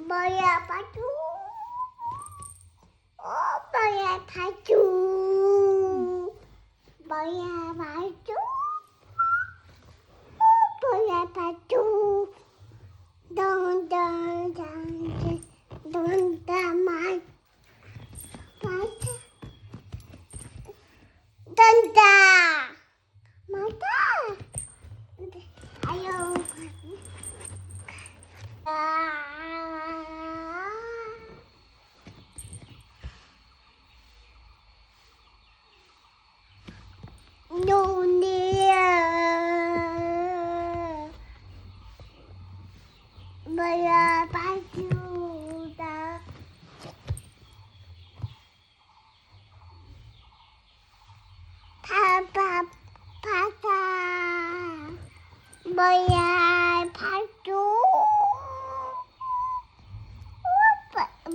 뭐야 바주 뭐야 바주 뭐야 바주 뭐야 바주 동동동동동동마 맞아 된다 맞아 아유 눈이야 뭐야 봐주다 바다 뭐야 봐줘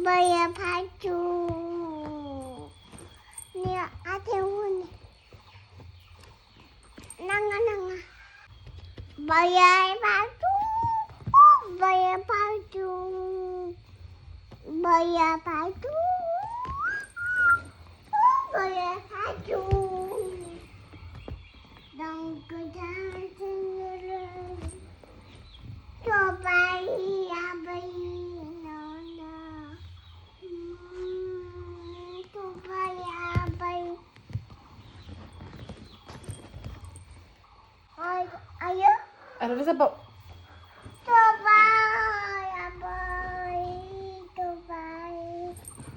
뭐야 봐줘 내가 아직 오네 나가 뭐야 봐줘 뭐야 봐줘 뭐야 봐줘 뭐야 봐줘 넌 그냥 생일을 줘봐야 너나 줘봐야 ayo Ano na sa po? coba aboy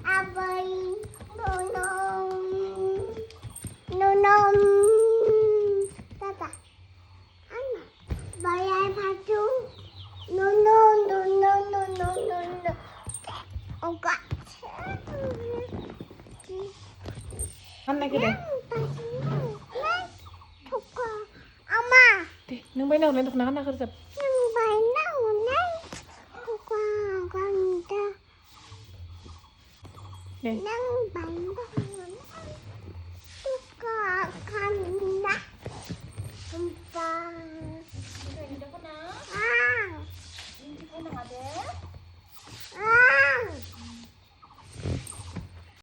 aboy nunong tata ano bayar baju nunong enggak Ano na kita? Di, nang bay na ulit na nakakarasap. Nang bay na ulit. Ganda. Di. Nang bay na.